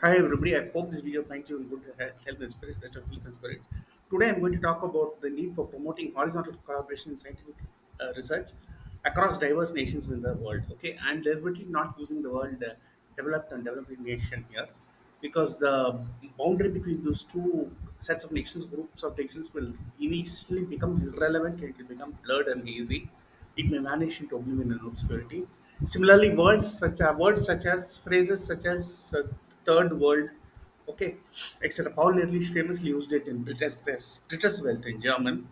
Hi everybody, I hope this video finds you in good health and spirits, best of health and spirits. Today I'm going to talk about the need for promoting horizontal collaboration in scientific research across diverse nations in the world. Okay, I'm deliberately not using the word developed and developing nation here because the boundary between those two sets of nations, groups of nations will initially become irrelevant, it will become blurred and hazy. It may vanish into oblivion and obscurity. Similarly, words such as phrases such as third world, okay, etc. Paul Ehrlich famously used it in British Welt in German,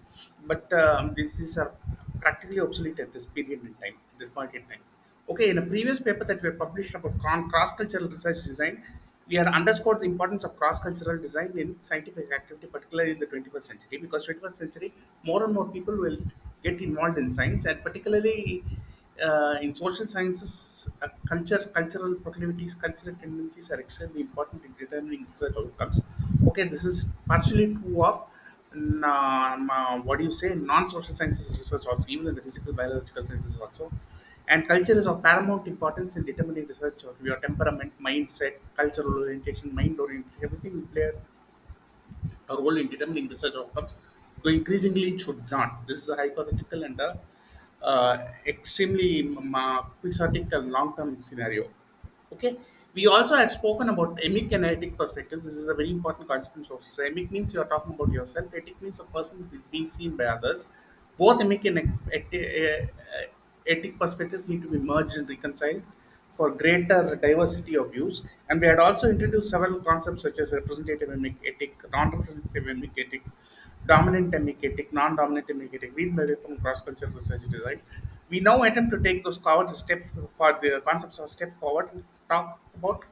but these are practically obsolete at this period in time, at this point in time. Okay, in a previous paper that we have published about cross-cultural research design, we had underscored the importance of cross-cultural design in scientific activity, particularly in the 21st century, because 21st century, more and more people will get involved in science, and particularly in social sciences, cultural proclivities, cultural tendencies are extremely important in determining research outcomes. Okay, this is partially true of what do you say, non-social sciences research also, even in the physical biological sciences also. And culture is of paramount importance in determining research of your temperament, mindset, cultural orientation, mind orientation, everything will play a role in determining research outcomes. Though increasingly it should not. This is a hypothetical and a extremely quixotic long-term scenario. Okay. We also had spoken about emic and ethic perspective. This is a very important concept in social science. Emic means you are talking about yourself. Ethic means a person who is being seen by others. Both emic and ethic perspectives need to be merged and reconciled for greater diversity of views. And we had also introduced several concepts such as representative emic ethic, non-representative emic ethic, dominant emic ethic, non-dominant emic ethic, read by from cross-cultural research design. We now attempt to take those covered step for the concepts of step forward and talk about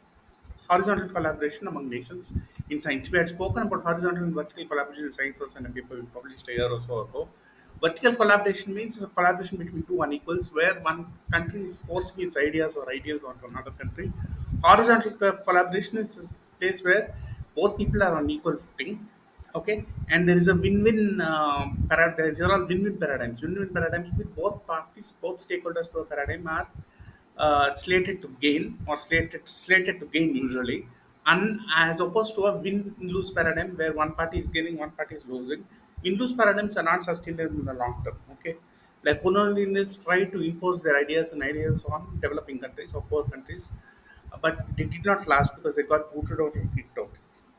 horizontal collaboration among nations in science. We had spoken about horizontal and vertical collaboration in science and a paper we published a year or so ago. Vertical collaboration means a collaboration between two unequals where one country is forcing its ideas or ideals onto another country. Horizontal collaboration is a place where both people are on equal footing. Okay, and there is a win-win there are win-win paradigms. Win-win paradigms with both parties, both stakeholders to a paradigm are slated to gain or slated to gain usually, and as opposed to a win-lose paradigm where one party is gaining, one party is losing. Win-lose paradigms are not sustainable in the long term. Okay, like colonialists try to impose their ideas and ideals on developing countries or poor countries, but they did not last because they got booted out or kicked out.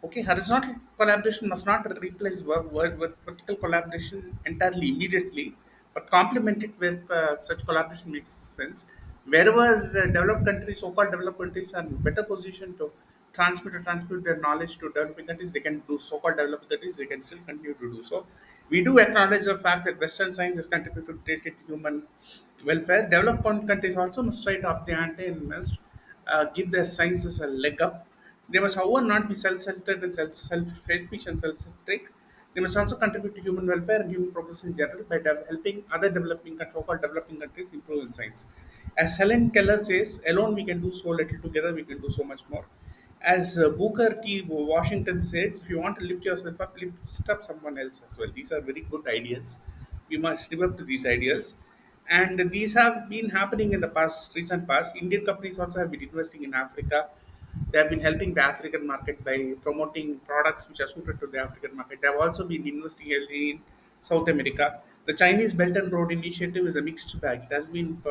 Okay, horizontal collaboration must not replace vertical collaboration entirely immediately, but complement it where such collaboration makes sense. Wherever developed countries, so-called developed countries, are in better position to transmit their knowledge to developing countries, they can do so-called developing countries, they can still continue to do so. We do acknowledge the fact that Western science has contributed to human welfare. Developed countries also must try to up the ante and must give their sciences a leg up. They must, however, not be self-centered and selfish and self-centric. They must also contribute to human welfare and human progress in general by helping other so-called developing countries improve in science. As Helen Keller says, alone we can do so little, together we can do so much more. As Booker T. Washington said, if you want to lift yourself up, lift up someone else as well. These are very good ideals. We must live up to these ideals. And these have been happening in the recent past. Indian companies also have been investing in Africa. They have been helping the African market by promoting products which are suited to the African market. They have also been investing heavily in South America. The Chinese Belt and Road Initiative is a mixed bag. It has been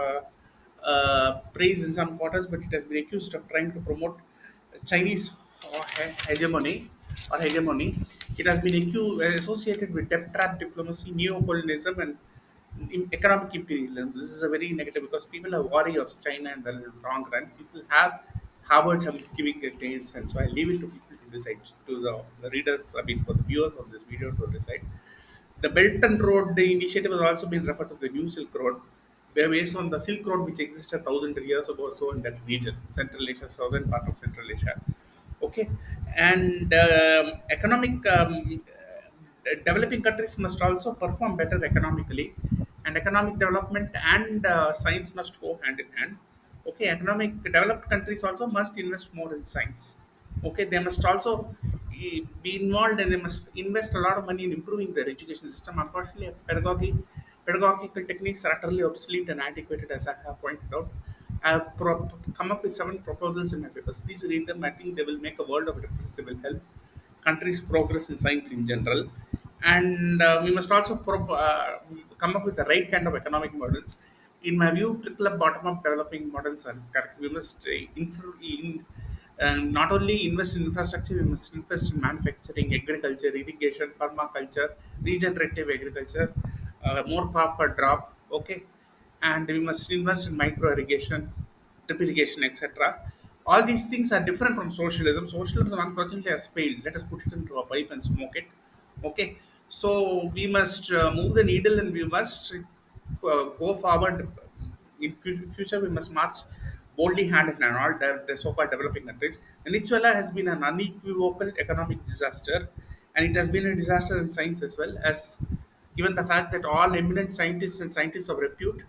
praised in some quarters, but it has been accused of trying to promote Chinese hegemony. It has been associated with debt trap diplomacy, neocolonialism, and economic imperialism. This is a very negative because people are wary of China in the long run. People have harbored some misgiving against, and so I leave it to people to decide, to the readers, I mean, for the viewers of this video to decide. The Belt and Road Initiative has also been referred to the New Silk Road. They're based on the Silk Road, which existed 1,000 years ago, or so in that region, Central Asia, southern part of Central Asia. Okay, and economic developing countries must also perform better economically, and economic development and science must go hand in hand. Okay, economic developed countries also must invest more in science. Okay, they must also be involved and they must invest a lot of money in improving their education system. Unfortunately, pedagogical techniques are utterly obsolete and antiquated, as I have pointed out. I have come up with seven proposals in my papers. Please read them. I think they will make a world of difference. They will help countries progress in science in general. And we must also come up with the right kind of economic models. In my view, trickle up, bottom up developing models are correct. We must not only invest in infrastructure, we must invest in manufacturing, agriculture, irrigation, permaculture, regenerative agriculture, more crop per drop. Okay, and we must invest in micro irrigation, drip irrigation, etc. All these things are different from socialism. Socialism unfortunately has failed. Let us put it into a pipe and smoke it. Okay, so we must move the needle and we must go forward. In future, we must march boldly hand in hand all the so-called developing countries. Venezuela has been an unequivocal economic disaster, and it has been a disaster in science as well, as given the fact that all eminent scientists and scientists of repute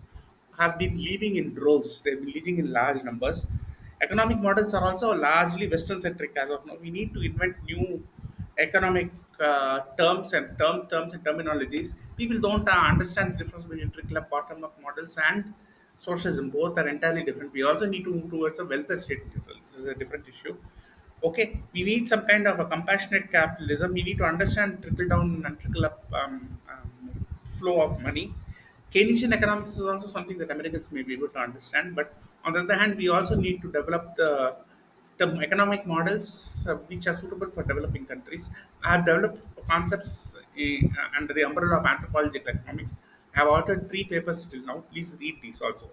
have been leaving in droves. They've been leaving in large numbers. Economic models are also largely Western centric as of now. We need to invent new economic terms and terminologies. People don't understand the difference between trickle up, bottom up models and socialism. Both are entirely different. We also need to move towards a welfare state. This is a different issue. Okay, we need some kind of a compassionate capitalism. We need to understand trickle down and trickle up flow of money. Keynesian economics is also something that Americans may be able to understand, but on the other hand, we also need to develop the economic models which are suitable for developing countries. I have developed concepts under the umbrella of anthropological economics. I have authored three papers till now. Please read these also.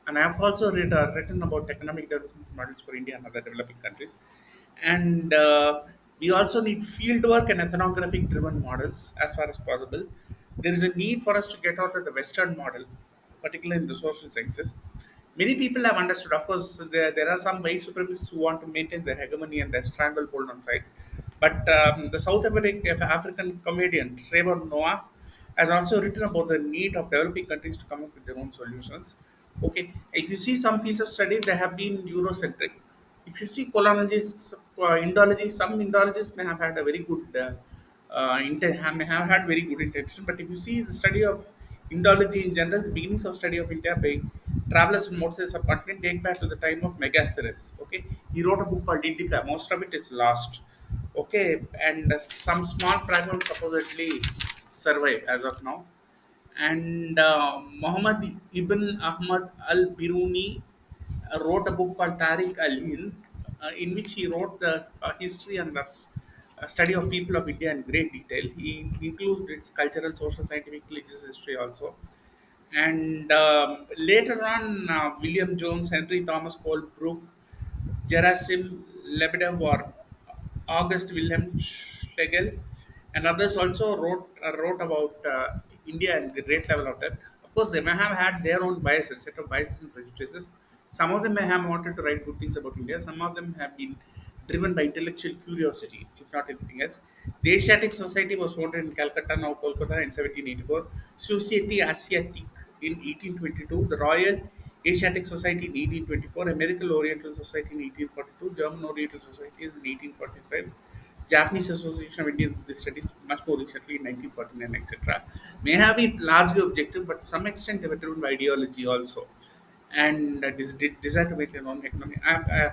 And I have also written about economic development models for India and other developing countries. And we also need fieldwork and ethnographic driven models as far as possible. There is a need for us to get out of the Western model, particularly in the social sciences. Many people have understood, of course, there are some white supremacists who want to maintain their hegemony and their stranglehold on sides. But the South African comedian Trevor Noah has also written about the need of developing countries to come up with their own solutions. Okay, if you see some fields of study, they have been Eurocentric. If you see colonists, Indology, some Indologists may have had a very good may have had very good intention. But if you see the study of Indology in general, the beginnings of study of India by travelers from outside the subcontinent date back to the time of Megasthenes. Okay, he wrote a book called Indica. Most of it is lost. Okay, and some small fragments supposedly survive as of now. And Muhammad Ibn Ahmad al Biruni wrote a book called Tariq al Hind, in which he wrote the history and the study of people of India in great detail. He includes its cultural, social, scientific, religious history also. And later on, William Jones, Henry Thomas Colebrook, Gerasim Lebedev or August Wilhelm Schlegel, and others also wrote about India and the great level of depth. Of course, they may have had their own biases, set of biases and prejudices. Some of them may have wanted to write good things about India. Some of them have been driven by intellectual curiosity, if not anything else. The Asiatic Society was founded in Calcutta, now Kolkata, in 1784. Société Asiatique in 1822. The Royal Asiatic Society in 1824. American Oriental Society in 1842. German Oriental Society is in 1845. Japanese Association of Indian Buddhist Studies much more recently in 1949, etc. May have been largely objective, but to some extent they were driven by ideology also and desire to make their own economic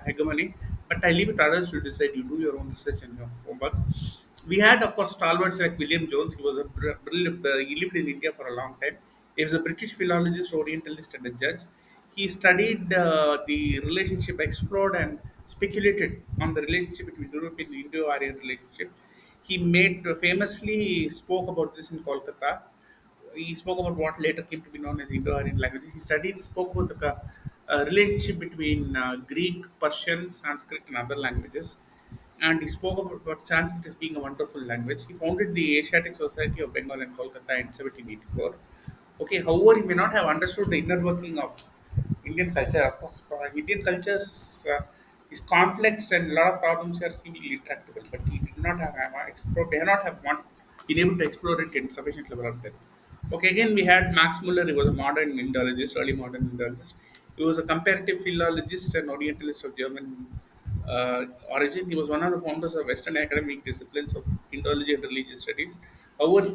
hegemony. But I leave it to others to decide. You do your own research and your homework. We had, of course, stalwarts like William Jones. He was a brilliant. He lived in India for a long time. He was a British philologist, Orientalist, and a judge. He studied the relationship, explored and speculated on the relationship between European and Indo-Aryan relationship. He made famously spoke about this in Kolkata. He spoke about what later came to be known as Indo-Aryan languages. He studied, spoke about the relationship between Greek, Persian, Sanskrit, and other languages. And he spoke about Sanskrit as being a wonderful language. He founded the Asiatic Society of Bengal and Kolkata in 1784. Okay, however, he may not have understood the inner working of Indian culture. Of course, Indian culture is complex and a lot of problems are seemingly intractable, but he did not have explored, they have not have want, been able to explore it in sufficient level of depth. Okay, again, we had Max Muller. He was a modern Indologist, early modern Indologist. He was a comparative philologist and Orientalist of German origin. He was one of the founders of Western academic disciplines of Indology and religious studies. However,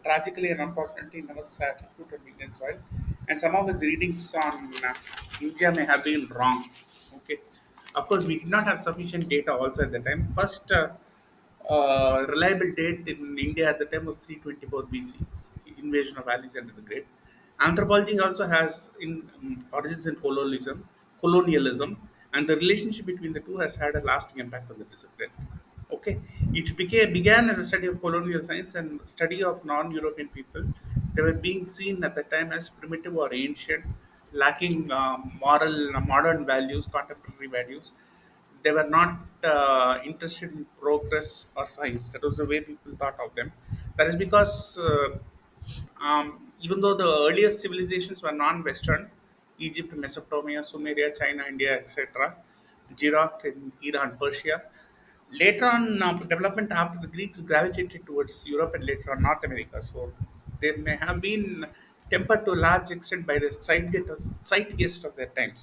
tragically and unfortunately, he never sat foot on Indian soil. and some of his readings on India may have been wrong. Okay, of course we did not have sufficient data also at the time. First reliable date in India at the time was 324 BC, invasion of Alexander the Great. Anthropology also has origins in colonialism, and the relationship between the two has had a lasting impact on the discipline. Okay, began as a study of colonial science and study of non-European people. They were being seen at the time as primitive or ancient, lacking modern values, contemporary values. They were not interested in progress or science. That was the way people thought of them. That is because even though the earliest civilizations were non-Western, Egypt, Mesopotamia, Sumeria, China, India, etc., Iraq, and Iran, Persia. Later on, development after the Greeks gravitated towards Europe and later on North America. So they may have been tempered to a large extent by the zeitgeist of their times.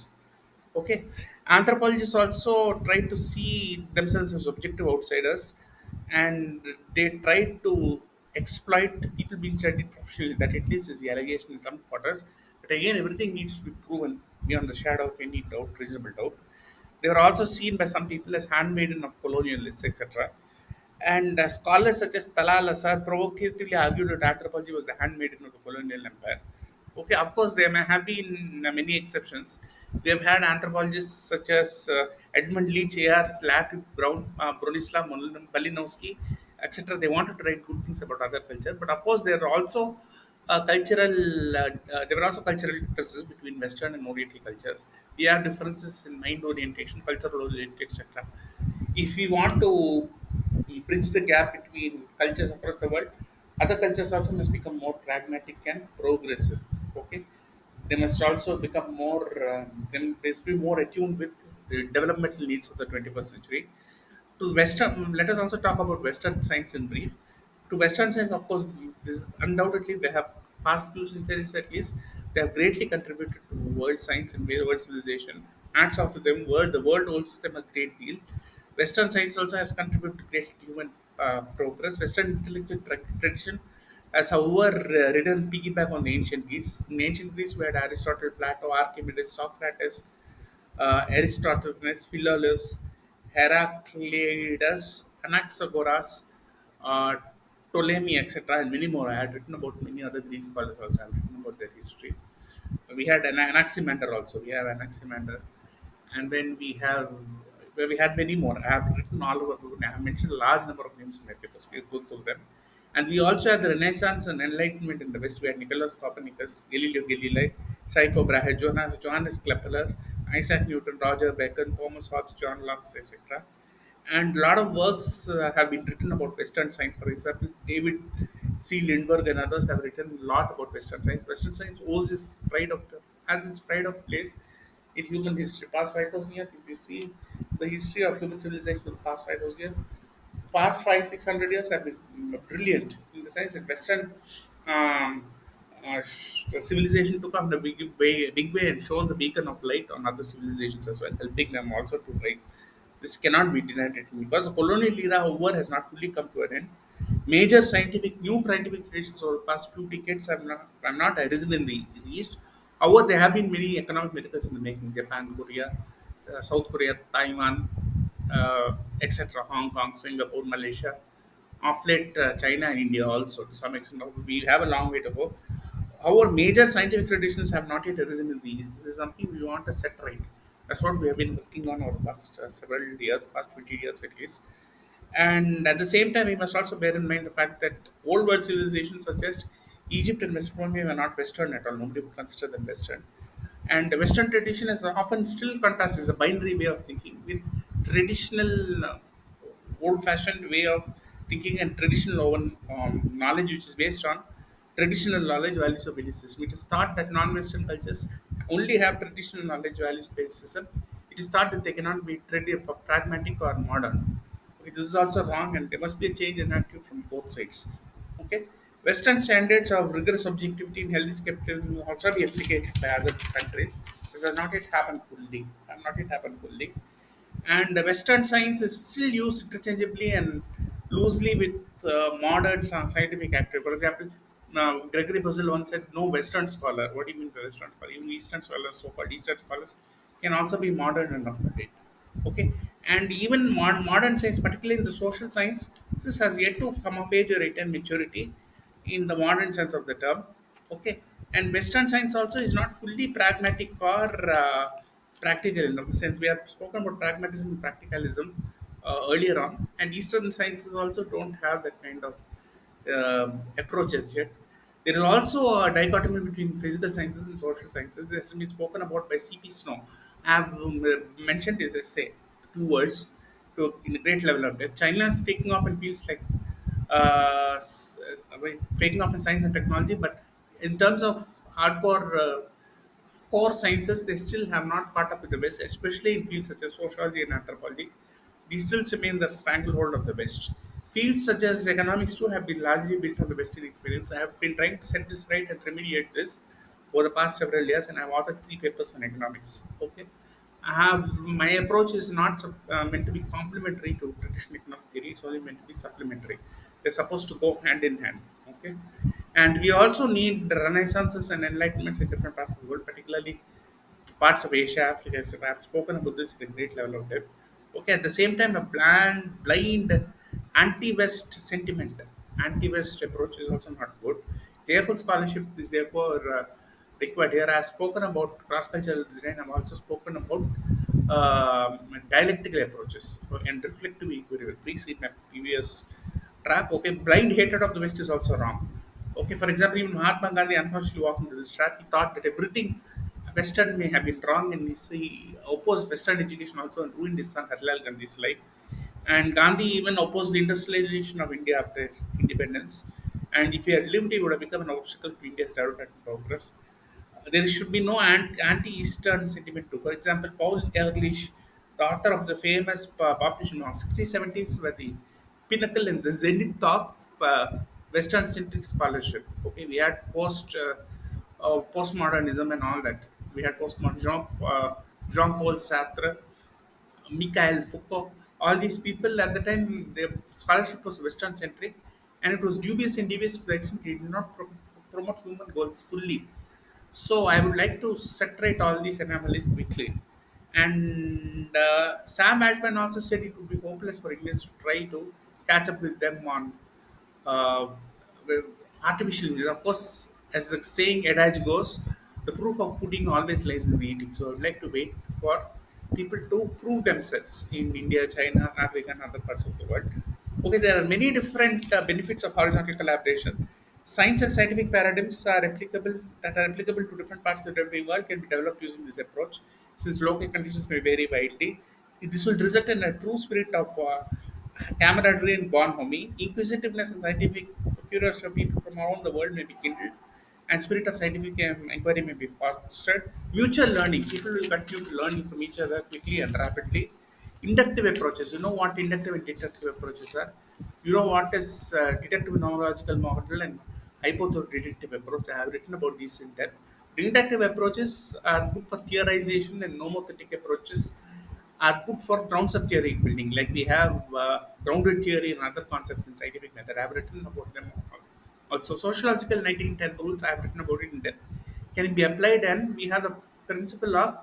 Okay, anthropologists also try to see themselves as objective outsiders, and they try to exploit people being studied professionally. That at least is the allegation in some quarters. But again, everything needs to be proven beyond the shadow of any doubt, reasonable doubt. They were also seen by some people as handmaiden of colonialists, etc. And scholars such as Talal Asad provocatively argued that anthropology was the handmaiden of the colonial empire. Okay, of course, there may have been many exceptions. We have had anthropologists such as Edmund Leach, A.R. Slattery Brown, Bronislaw Malinowski, etc. They wanted to write good things about other culture, but of course, there were also cultural differences between Western and Oriental cultures. We have differences in mind orientation, cultural orientation, etc. If we want to bridge the gap between cultures across the world, other cultures also must become more pragmatic and progressive. Okay, they must also become more. They must be more attuned with the developmental needs of the 21st century. To Western, let us also talk about Western science in brief. To Western science, of course, this is undoubtedly they have past few centuries at least. They have greatly contributed to world science and world civilization. Hats off to them. The world owes them a great deal. Western science also has contributed to great human progress. Western intellectual tradition has, however, ridden piggyback on the ancient Greece. In ancient Greece, we had Aristotle, Plato, Archimedes, Socrates, Aristophanes, Philolaus, Heraclitus, Anaxagoras, uh, Ptolemy, etc., and many more. I had written about many other Greek scholars also. I have written about their history. We had Anaximander also. We have Anaximander, and then we had many more. I have written all over. I have mentioned a large number of names in my papers. We'll go through them. And we also had the Renaissance and Enlightenment in the West. We had Nicholas Copernicus, Galileo Galilei, Tycho Brahe, Johannes Kepler, Isaac Newton, Roger Bacon, Thomas Hobbes, John Locke, etc. And a lot of works have been written about Western science. For example, David C. Lindbergh and others have written a lot about Western science. Western science has its pride of place in human history. Past 5,000 years, if you see the history of human civilization for the past 5,000 years, past 600 years have been brilliant in the sense that Western um, the civilization took on the big way and shone the beacon of light on other civilizations as well, helping them also to rise. This cannot be denied because the colonial era, however, has not fully come to an end. New scientific traditions over the past few decades have not arisen in the East. However, there have been many economic miracles in the making. Japan, Korea, South Korea, Taiwan, etc., Hong Kong, Singapore, Malaysia, of late China and India also to some extent. We have a long way to go. However, major scientific traditions have not yet arisen in the East. This is something we want to set right. That's what we have been working on over the past several years, past 20 years at least. And at the same time, we must also bear in mind the fact that old world civilizations such as Egypt and Mesopotamia were not Western at all. Nobody would consider them Western. And the Western tradition is often still contrasted as a binary way of thinking with traditional, old-fashioned way of thinking and traditional knowledge, which is based on traditional knowledge, values, or belief system. It is thought that non-Western cultures only have traditional knowledge, values, belief system. It is thought that they cannot be pragmatic or modern. Okay, this is also wrong, and there must be a change in attitude from both sides. Okay, Western standards of rigorous objectivity and healthy skepticism will also be applied by other countries. This has not yet happened fully. Have not yet happened fully, and the Western science is still used interchangeably and loosely with modern scientific activity. For example, Now, Gregory Basil once said, "No Western scholar." What do you mean by Western scholar? Even Eastern scholars, so-called Eastern scholars, can also be modern and up to date. Okay, and even modern science, particularly in the social science, this has yet to come of age or attain maturity in the modern sense of the term. Okay, and Western science also is not fully pragmatic or practical in the sense we have spoken about pragmatism and practicalism earlier on, and Eastern sciences also don't have that kind of approaches yet. There is also a dichotomy between physical sciences and social sciences. It has been spoken about by C.P. Snow. I have mentioned this essay, two words, to in a great level of depth. China is taking off in fields like taking off in science and technology, but in terms of hardcore core sciences, they still have not caught up with the West, especially in fields such as sociology and anthropology. These still remain the stranglehold of the West. Fields such as economics too have been largely built on the Western experience. I have been trying to set this right and remediate this over the past several years, and I have authored three papers on economics. Okay, I have my approach is not meant to be complementary to traditional economic theory. It's only meant to be supplementary. They're supposed to go hand in hand. Okay, and we also need the renaissances and enlightenments in different parts of the world, particularly parts of Asia, Africa. So I've spoken about this at a great level of depth. Okay, at the same time, a blind anti-West sentiment, anti-West approach is also not good. Careful scholarship is therefore required here. I've spoken about cross-cultural design. I've also spoken about dialectical approaches and reflective equilibrium. Please read my previous trap. Okay, blind hatred of the West is also wrong. Okay, for example, even Mahatma Gandhi unfortunately walked into this trap. He thought that everything Western may have been wrong, and he opposed Western education also and ruined his son Harlal Gandhi's life. And Gandhi even opposed the industrialization of India after its independence. And if he had lived, he would have become an obstacle to India's development and progress. There should be no anti-Eastern sentiment too. For example, Paul Ehrlich, the author of the famous population of 60s, 70s, were the pinnacle and the zenith of Western-centric scholarship. Okay, we had postmodernism and all that. We had postmodern Jean-Paul Sartre, Mikhail Foucault, all these people at the time, their scholarship was Western centric and it was dubious and devious to the extent it did not promote human goals fully. So I would like to separate all these anomalies quickly. And Sam Altman also said it would be hopeless for Indians to try to catch up with them on uh, well, artificial intelligence. Of course, as the saying adage goes, the proof of pudding always lies in the eating. So I would like to wait for people to prove themselves in India, China, Africa, and other parts of the world. Okay, there are many different benefits of horizontal collaboration. Science and scientific paradigms are applicable to different parts of the developing world can be developed using this approach. Since local conditions may vary widely, this will result in a true spirit of camaraderie and bonhomie, inquisitiveness and scientific curiosity of people from around the world may be kindled, and spirit of scientific inquiry may be fostered. Mutual learning, people will continue to learn from each other quickly and rapidly. Inductive approaches, you know what inductive and deductive approaches are. You know what is deductive nomological model and hypothesis approach. I have written about these in depth. Inductive approaches are good for theorization, and nomothetic approaches are good for grounds of theory building. Like we have grounded theory and other concepts in scientific method. I have written about them also. Sociological 1910 rules, I have written about it in depth, can be applied, and we have the principle of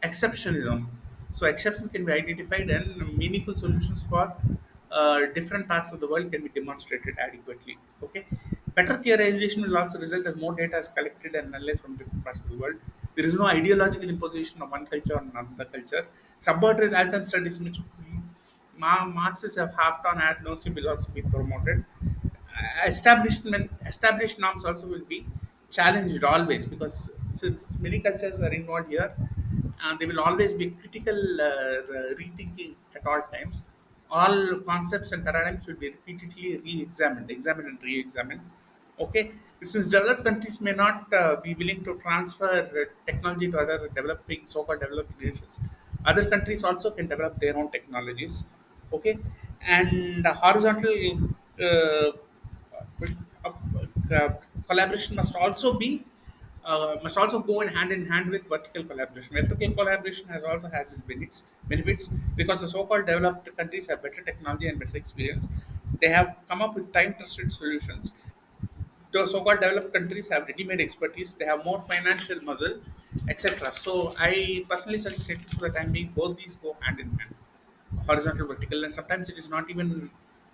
exceptionism. So exceptions can be identified and meaningful solutions for different parts of the world can be demonstrated adequately. Okay. Better theorization will also result as more data is collected and analyzed from different parts of the world. There is no ideological imposition of one culture on another culture. Subaltern alternate studies, which Marxists have harped on ad nauseam, will also be promoted. Established norms also will be challenged always because since many cultures are involved here, there will always be critical rethinking at all times. All concepts and paradigms will be repeatedly examined and re-examined. Okay, since developed countries may not be willing to transfer technology to other developing, so-called developing nations, other countries also can develop their own technologies. Okay, and horizontal uh, uh, collaboration must also go in hand with vertical collaboration. Vertical collaboration has its benefits because the so-called developed countries have better technology and better experience. They have come up with time-tested solutions the so-called developed countries have ready-made expertise. They have more financial muscle, etc. So I personally suggest at least for the time being, both these go hand in hand, horizontal, vertical, and sometimes it is not even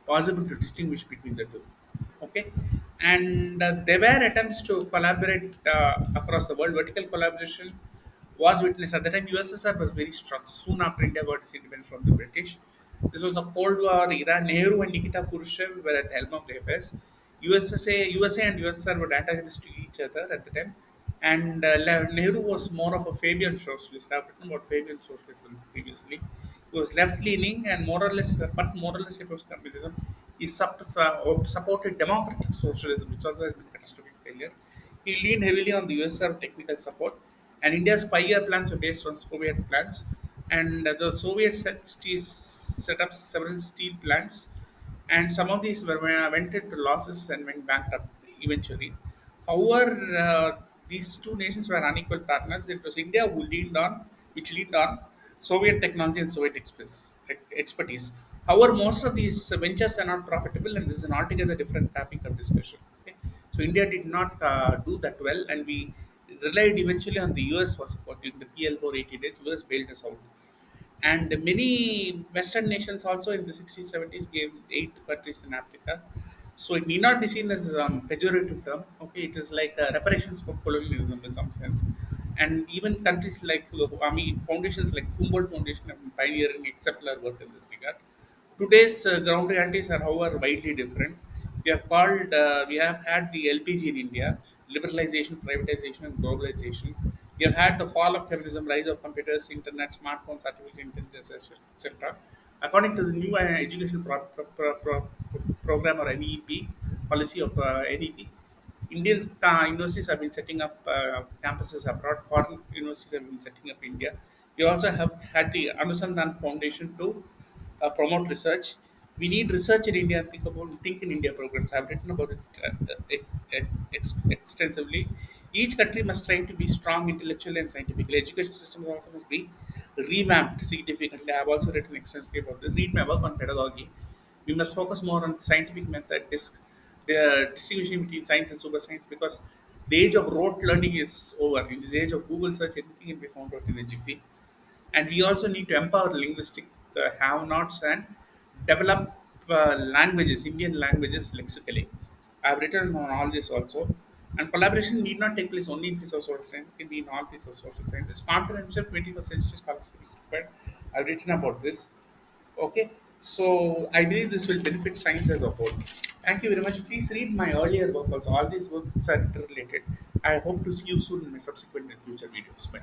possible to distinguish between the two. Okay, and there were attempts to collaborate across the world. Vertical collaboration was witnessed at the time. USSR was very strong. Soon after India got its independence from the British, this was the Cold War era. Nehru and Nikita Khrushchev were at the helm of the affairs. USA and USSR were antagonists to each other at the time. And Nehru was more of a Fabian socialist. I've written about Fabian socialism previously. He was left leaning and more or less, but more or less it was communism. He supported democratic socialism, which also has been a catastrophic failure. He leaned heavily on the USSR technical support, and India's 5 year plans were based on Soviet plans. And the Soviets set up several steel plants, and some of these went into losses and went bankrupt eventually. However, these two nations were unequal partners. It was India which leaned on Soviet technology and Soviet expertise. However, most of these ventures are not profitable, and this is an altogether different topic of discussion. Okay? So India did not do that well, and we relied eventually on the US for support during the PL for 80 days. US bailed us out, and many Western nations also in the 60s, 70s gave aid to countries in Africa. So it need not be seen as a pejorative term. Okay, it is like reparations for colonialism in some sense. And even countries like, I mean, foundations like Humboldt Foundation have been pioneering exemplar work in this regard. Today's ground realities are, however, widely different. We have had the LPG in India, liberalization, privatization, and globalization. We have had the fall of capitalism, rise of computers, internet, smartphones, artificial intelligence, etc. According to the new education program, or NEP policy of NEP, Indian universities have been setting up campuses abroad. Foreign universities have been setting up in India. We also have had the Anusandhan Foundation to promote research. We need research in India. Think in India programs. I've written about it extensively. Each country must try to be strong intellectually and scientifically. Education system also must be revamped significantly. I have also written extensively about this. Read my work on pedagogy. We must focus more on scientific method, the distinguishing between science and super science, because the age of rote learning is over. In this age of Google search, anything can be found out in a jiffy. And we also need to empower linguistic have-nots and develop languages, Indian languages lexically. I've written on all this also. And collaboration need not take place only in fields of social science, it can be in all fields of social sciences. Comprehensive 21st century scholarship is required. I've written about this. Okay, so I believe this will benefit science as a whole. Thank you very much. Please read my earlier work also. All these works are interrelated. I hope to see you soon in my subsequent and future videos. Bye.